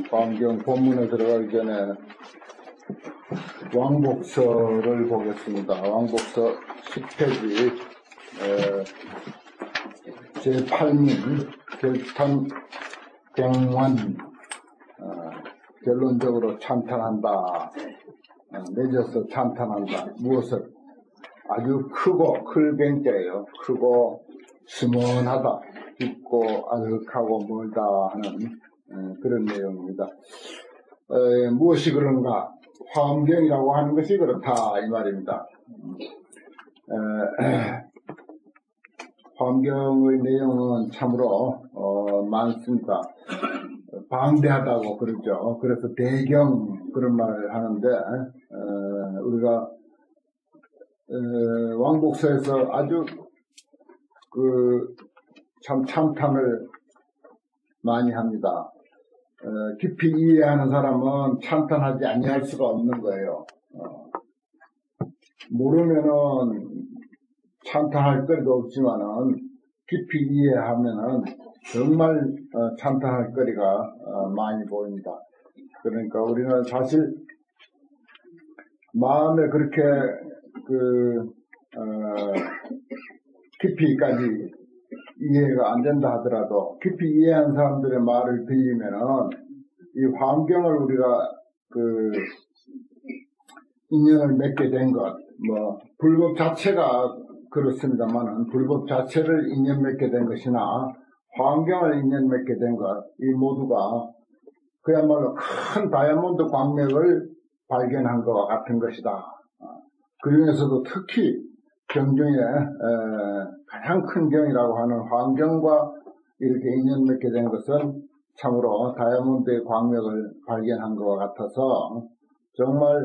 화엄경 본문에 들어가기 전에 왕복서를 보겠습니다. 왕복서 10페이지 제8문 결탄 경완 결론적으로 찬탄한다. 맺어서 찬탄한다. 무엇을? 아주 크고 클뱅자예요. 크고 시원하다. 깊고 아득하고 멀다 하는 그런 내용입니다. 무엇이 그런가? 화엄경이라고 하는 것이 그렇다 이 말입니다. 화엄경의 내용은 참으로 많습니다. 방대하다고 그러죠. 그래서 대경 그런 말을 하는데 우리가 왕복서에서 아주 참 찬탄을 많이 합니다. 깊이 이해하는 사람은 찬탄하지 아니할 수가 없는 거예요. 모르면은 찬탄할 거리도 없지만은 깊이 이해하면은 정말 찬탄할 거리가 많이 보입니다. 그러니까 우리는 사실 마음에 그렇게 깊이까지 이해가 안 된다 하더라도 깊이 이해한 사람들의 말을 들리면은 이 화엄경을 우리가 인연을 맺게 된 것, 불법 자체가 그렇습니다만은 불법 자체를 인연 맺게 된 것이나 화엄경을 인연 맺게 된 것, 이 모두가 그야말로 큰 다이아몬드 광맥을 발견한 것과 같은 것이다. 그 중에서도 특히 경중에 가장 큰 경이라고 하는 화엄경과 이렇게 인연 맺게 된 것은 참으로 다이아몬드의 광맥을 발견한 것과 같아서 정말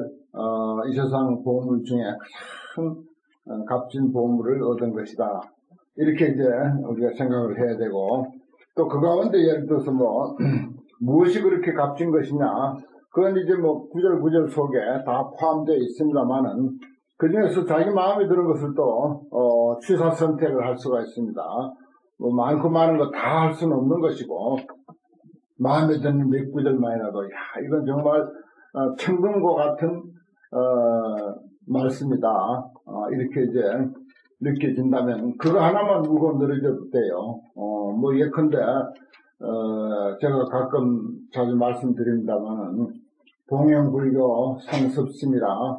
이 세상 보물 중에 가장 값진 보물을 얻은 것이다. 이렇게 이제 우리가 생각을 해야 되고, 또 그 가운데 예를 들어서 무엇이 그렇게 값진 것이냐, 그건 이제 구절 속에 다 포함되어 있습니다만은 그 중에서 자기 마음에 드는 것을 또 취사 선택을 할 수가 있습니다. 많고 많은 거 다 할 수는 없는 것이고, 마음에 드는 몇 구절만이라도 이건 정말 천금과 같은 말씀이다. 이렇게 이제 느껴진다면 그거 하나만 물고 늘어져도 돼요. 예컨대 제가 가끔 자주 말씀드립니다만은 봉행불교 상습심이라,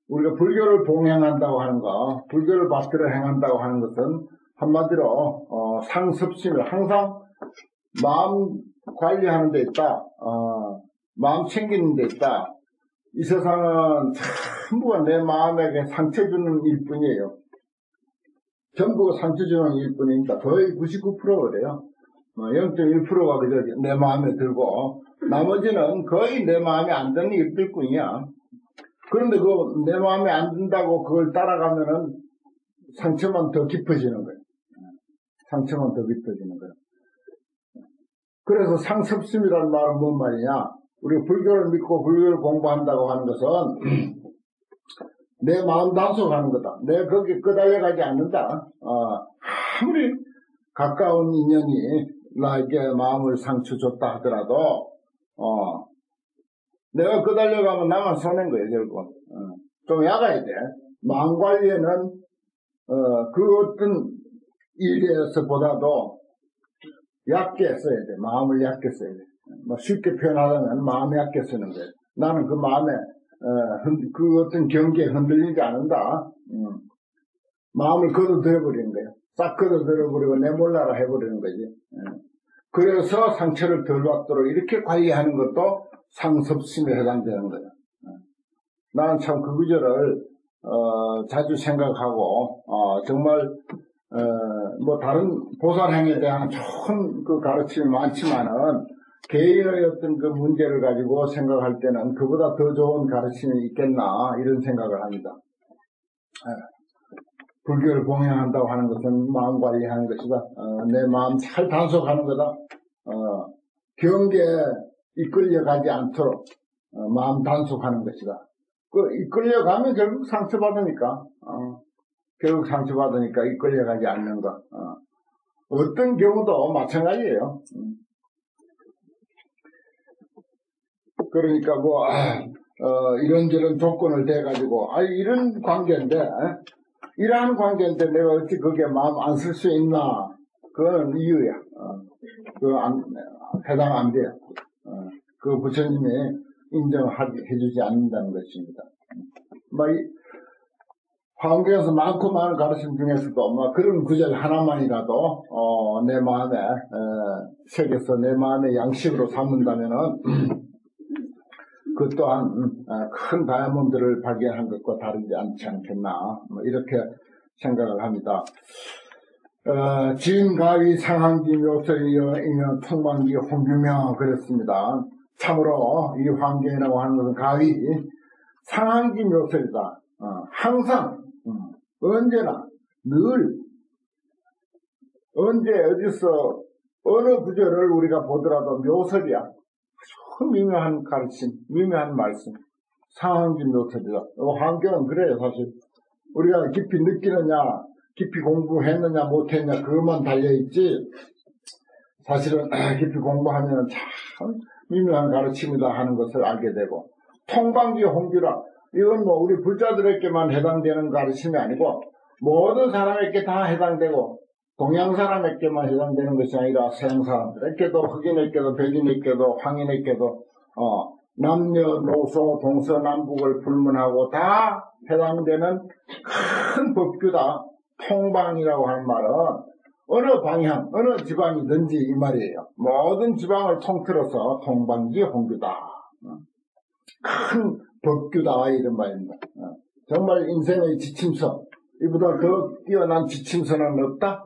우리가 불교를 봉행한다고 하는 거, 불교를 받들어 행한다고 하는 것은 한마디로 상습심을 항상 마음 관리하는 데 있다. 마음 챙기는 데 있다. 이 세상은 전부가 내 마음에게 상처 주는 일뿐이에요. 전부가 상처 주는 일뿐입니다. 거의 99%가 그래요. 0.1%가 그저 내 마음에 들고 나머지는 거의 내 마음에 안 드는 일들 뿐이야. 그런데 내 마음에 안 든다고 그걸 따라가면은 상처만 더 깊어지는 거예요. 상처만 더 깊어지는 거예요. 그래서 상습심이라는 말은 뭔 말이냐? 우리가 불교를 믿고 불교를 공부한다고 하는 것은 내 마음 단속하는 거다. 내가 거기에 끄달려가지 않는다. 아무리 가까운 인연이 나에게 마음을 상처 줬다 하더라도 내가 끄달려가면 나만 손해인 거예요, 결국은. 좀 약아야 돼. 마음 관리에는 그 어떤 일에서보다도 얕게 써야 돼. 마음을 얕게 써야 돼. 쉽게 표현하자면 마음이 얕게 쓰는 거예요. 나는 그 마음에 그 어떤 경계에 흔들리지 않는다. 마음을 걷어들여버리는 거예요. 싹 걷어들여버리고 내 몰라라 해버리는 거지. 그래서 상처를 덜 받도록 이렇게 관리하는 것도 상습심에 해당되는 거예요. 나는 참 그 구절을 자주 생각하고 정말 다른 보살행에 대한 좋은 그 가르침이 많지만은 개인의 어떤 그 문제를 가지고 생각할 때는 그보다 더 좋은 가르침이 있겠나 이런 생각을 합니다. 불교를 봉행한다고 하는 것은 마음 관리하는 것이다. 내 마음 잘 단속하는 거다. 경계에 이끌려가지 않도록 마음 단속하는 것이다. 이끌려가면 결국 상처받으니까 이끌려가지 않는 것. 어떤 경우도 마찬가지예요. 그러니까 이런저런 조건을 대가지고, 이런 관계인데, 이러한 관계인데 내가 어찌 그게 마음 안 쓸 수 있나? 그거는 이유야. 해당 안 돼요. 그 부처님이 인정해주지 않는다는 것입니다. 화엄경에서 많고 많은 가르침 중에서도 그런 구절 하나만이라도 내 마음에 새겨서 내 마음의 양식으로 삼는다면은 그 또한 큰 다이아몬드를 발견한 것과 다르지 않지 않겠나, 이렇게 생각을 합니다. 지인가위 상한기 묘설이여 이며 통방기 홍규명 그랬습니다. 참으로 이 환경이라고 하는 것은 가위 상한기 묘설이다. 항상 언제나 늘 언제 어디서 어느 구절을 우리가 보더라도 묘설이야. 아주 미묘한 가르침, 미묘한 말씀. 상한기 묘설이다. 환경은 그래요. 사실 우리가 깊이 느끼느냐, 깊이 공부했느냐 못했느냐 그것만 달려있지, 사실은 깊이 공부하면 참 미묘한 가르침이다 하는 것을 알게 되고, 통방기 홍규라, 이건 우리 불자들에게만 해당되는 가르침이 아니고 모든 사람에게 다 해당되고, 동양 사람에게만 해당되는 것이 아니라 서양 사람들에게도, 흑인에게도, 백인에게도, 황인에게도 남녀노소 동서남북을 불문하고 다 해당되는 큰 법규다. 통방이라고 하는 말은 어느 방향, 어느 지방이든지 이 말이에요. 모든 지방을 통틀어서 통방기 홍규다. 큰 법규다 이런 말입니다. 정말 인생의 지침서, 이보다 더 뛰어난 지침서는 없다.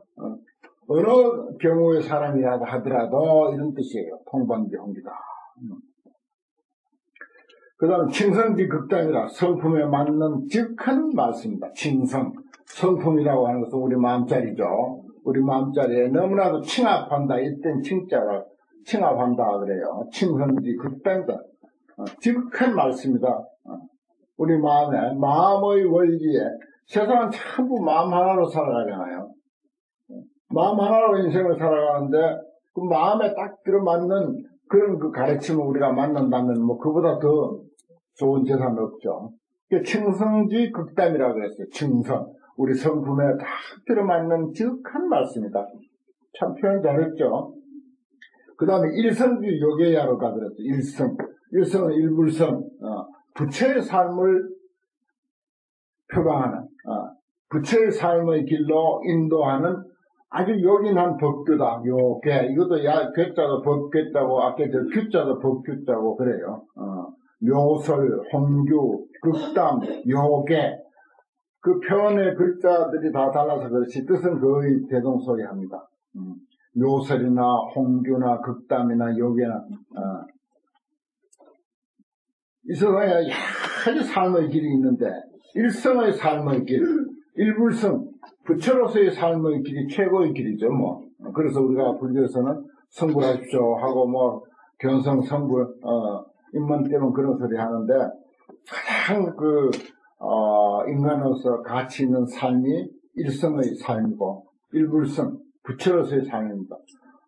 어느 경우의 사람이라고 하더라도 이런 뜻이에요. 통방기 홍규다. 그 다음 칭성지 극단이라, 성품에 맞는 즉한 말씀입니다. 칭성, 성품이라고 하는 것은 우리 마음자리죠. 우리 마음자리에 너무나도 칭합한다. 이땐 칭자가 칭합한다 그래요. 칭성지 극단이다. 즉한 말씀이다. 우리 마음의 원리에, 세상은 전부 마음 하나로 살아가잖아요. 마음 하나로 인생을 살아가는데 그 마음에 딱 들어맞는 그런 그 가르침을 우리가 만난다면 그보다 더 좋은 재산은 없죠. 칭성지 극담이라고 그랬어요. 칭성. 우리 성품에 딱 들어맞는 즉한 말씀이다. 참 표현 잘했죠. 그 다음에 일성지 요괴야로가 그랬어요. 일성은 일불성, 부처의 삶을 표방하는, 부처의 삶의 길로 인도하는 아주 요긴한 법규다. 요괴. 이것도 괴자도 법괴자고, 아까 규자도 법규자고 그래요. 묘설, 홍규, 극담, 요괴. 그 표현의 글자들이 다 달라서 그렇지 뜻은 거의 대동소이합니다. 묘설이나 홍규나 극담이나 요괴나 이 세상에 여러 가지 삶의 길이 있는데, 일성의 삶의 길, 일불성, 부처로서의 삶의 길이 최고의 길이죠. 그래서 우리가 불교에서는 성불하십시오 하고 견성 성불 입만 때문에 그런 소리 하는데, 가장 인간으로서 가치 있는 삶이 일성의 삶이고, 일불성, 부처로서의 삶입니다.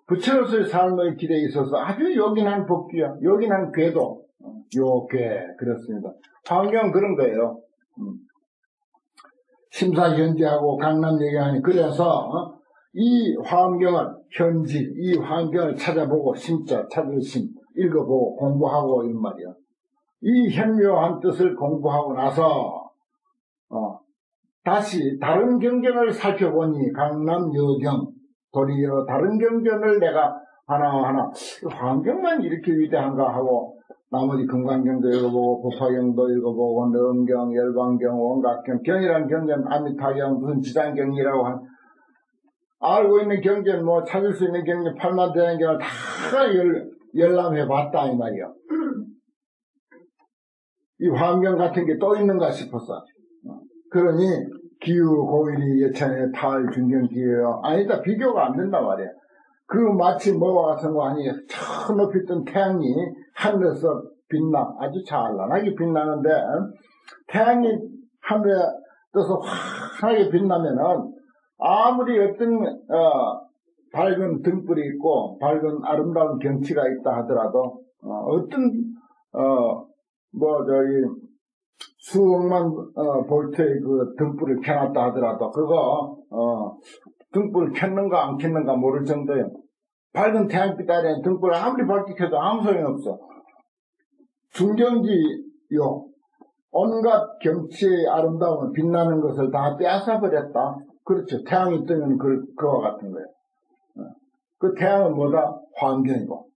부처로서의 삶의 길에 있어서 아주 요긴한 법규야. 요긴한 궤도. 요괴. 그렇습니다. 환경은 그런 거예요. 심사현지하고 강남 얘기하니, 그래서 이 환경을, 현지, 이 환경을 찾아보고, 심자, 찾을 심, 읽어보고, 공부하고, 이런 말이야. 이 현묘한 뜻을 공부하고 나서, 다시 다른 경전을 살펴보니, 강남 여경, 도리어 다른 경전을 내가 하나하나, 환경만 이렇게 위대한가 하고, 나머지 금강경도 읽어보고, 법화경도 읽어보고, 능경, 열반경, 원각경, 경이란 경전, 아미타경, 무슨 지장경이라고 알고 있는 경전, 찾을 수 있는 경전, 8만 대한 경을 다 열람해봤다, 이 말이야. 이 환경 같은 게 또 있는가 싶었어. 그러니, 기후, 고일이, 예찬의 탈, 중경, 기회요. 아니다, 비교가 안 된단 말이야. 그 마치 뭐와 같은 거 아니, 저 높이 뜬 태양이 하늘에서 빛나, 아주 찬란하게 빛나는데, 태양이 하늘에 떠서 환하게 빛나면은, 아무리 어떤, 밝은 등불이 있고, 밝은 아름다운 경치가 있다 하더라도, 어떤 수억만, 볼트의 그 등불을 켜놨다 하더라도, 등불을 켰는가 안 켰는가 모를 정도예요. 밝은 태양빛 아래 등불을 아무리 밝게 켜도 아무 소용없어. 중경지요. 온갖 경치의 아름다움을 빛나는 것을 다 빼앗아버렸다. 그렇죠. 태양이 뜨면 그와 같은 거예요. 그 태양은 뭐다? 환경이고.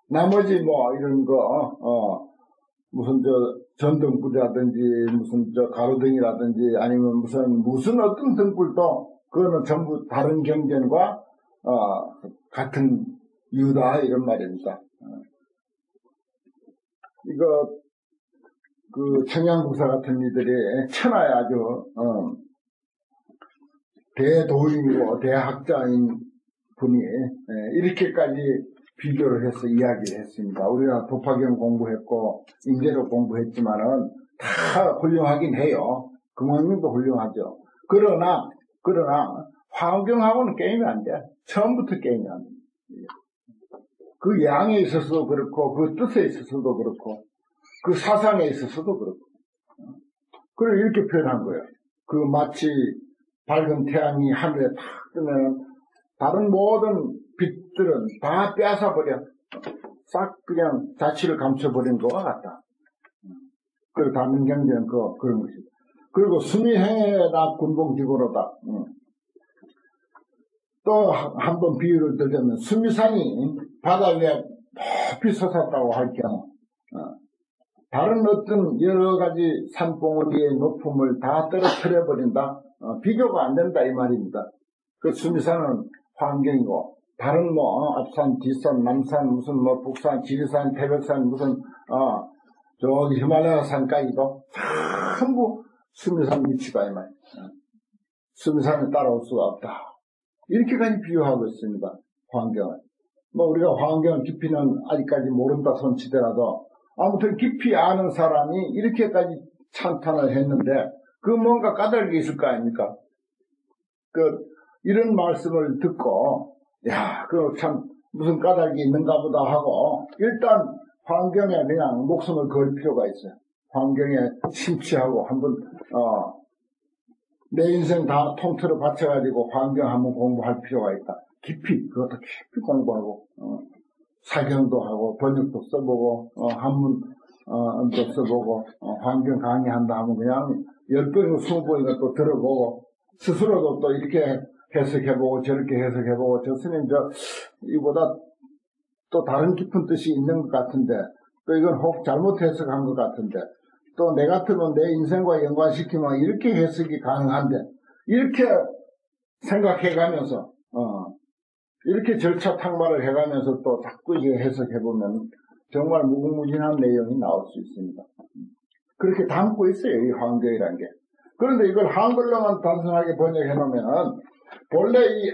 나머지 이런 거, 무슨 전등불이라든지, 무슨 가로등이라든지, 아니면 무슨 어떤 등불도, 그거는 전부 다른 경전과, 같은 이유다, 이런 말입니다. 청양국사 같은 이들이 천하에 아주, 대도인이고 대학자인 분이, 이렇게까지 비교를 해서 이야기를 했습니다. 우리가 도파경 공부했고, 인재로 공부했지만은, 다 훌륭하긴 해요. 금왕님도 훌륭하죠. 그러나, 환경하고는 게임이 안 돼. 처음부터 게임이 안 돼. 그 양에 있어서도 그렇고, 그 뜻에 있어서도 그렇고, 그 사상에 있어서도 그렇고. 그걸 이렇게 표현한 거예요. 마치 밝은 태양이 하늘에 탁 뜨면, 다른 모든 빛들은 다 빼앗아버려. 싹 그냥 자취를 감춰버린 것과 같다. 그리고 다른 경제는 그런 것이다. 그리고 수미행에나 군봉지고로다. 또 한 번 비유를 들자면 수미산이 바다 위에 높이 솟았다고 할 경우 다른 어떤 여러 가지 산봉우리의 높음을 다 떨어뜨려 버린다. 비교가 안 된다 이 말입니다. 그 수미산은 환경이고 다른 앞산, 뒷산, 남산, 북산, 지리산, 태백산, 저기 히말라야 산까지도 전부 수미산 위치가 이 말이에요. 수미산을 따라올 수가 없다. 이렇게까지 비유하고 있습니다. 환경을. 우리가 환경 깊이는 아직까지 모른다 손치더라도 아무튼 깊이 아는 사람이 이렇게까지 찬탄을 했는데 뭔가 까닭이 있을 거 아닙니까? 이런 말씀을 듣고 참 무슨 까닭이 있는가 보다 하고 일단 환경에 그냥 목숨을 걸 필요가 있어요. 환경에 심취하고 한번 내 인생 다 통틀어 바쳐가지고 환경 한번 공부할 필요가 있다. 그것도 깊이 공부하고 사경도 하고 번역도 써보고 한문도 써보고 환경 강의한다 하면 그냥 10번이고 20번이고 또 들어보고 스스로도 또 이렇게 해석해보고 저렇게 해석해보고 저 스님 이보다 또 다른 깊은 뜻이 있는 것 같은데 또 이건 혹 잘못 해석한 것 같은데 또 내 같으면 내 인생과 연관시키면 이렇게 해석이 가능한데 이렇게 생각해가면서 이렇게 절차 탁말을 해가면서 또 자꾸 이제 해석해보면 정말 무궁무진한 내용이 나올 수 있습니다. 그렇게 담고 있어요, 이 환경이라는 게. 그런데 이걸 한글로만 단순하게 번역해놓으면 본래 이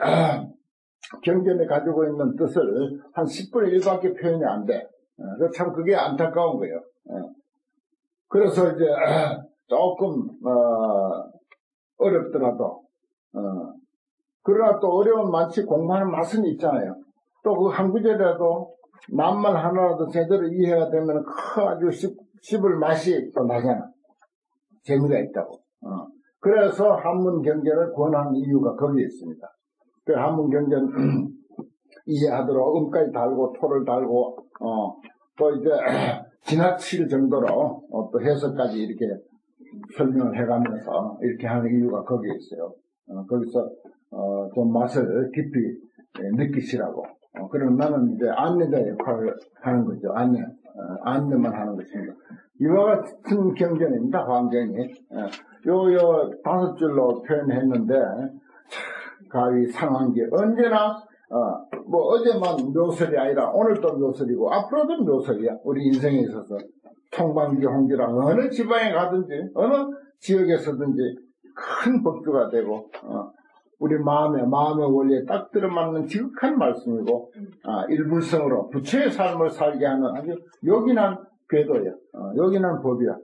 경전에 가지고 있는 뜻을 한 10분의 1밖에 표현이 안 돼. 참 그게 안타까운 거예요. 그래서 이제 조금 어렵더라도 그러나 또 어려운 많지 공부하는 맛은 있잖아요. 또 그 한 구절이라도 낱말 하나라도 제대로 이해가 되면 아주 씹을 맛이 또 나잖아. 재미가 있다고. 그래서 한문 경전을 권한 이유가 거기에 있습니다. 그 한문 경전 이해하도록 음까지 달고 토를 달고 또 이제 지나칠 정도로 또 해석까지 이렇게 설명을 해가면서 이렇게 하는 이유가 거기에 있어요. 거기서 좀 맛을 깊이 느끼시라고. 그럼 나는 이제 안내자 역할을 하는 거죠. 안내만 하는 것입니다. 이와 같은 경전입니다. 환경이. 요 5줄로 표현했는데 가위 상황기 언제나 어제만 묘설이 아니라 오늘도 묘설이고 앞으로도 묘설이야. 우리 인생에 있어서 통방지 홍기라 어느 지방에 가든지 어느 지역에서든지 큰 법규가 되고 우리 마음의 원리에 딱 들어맞는 지극한 말씀이고 일불성으로 부처의 삶을 살게 하는 아주 요긴한 궤도야. 요긴한 법이야.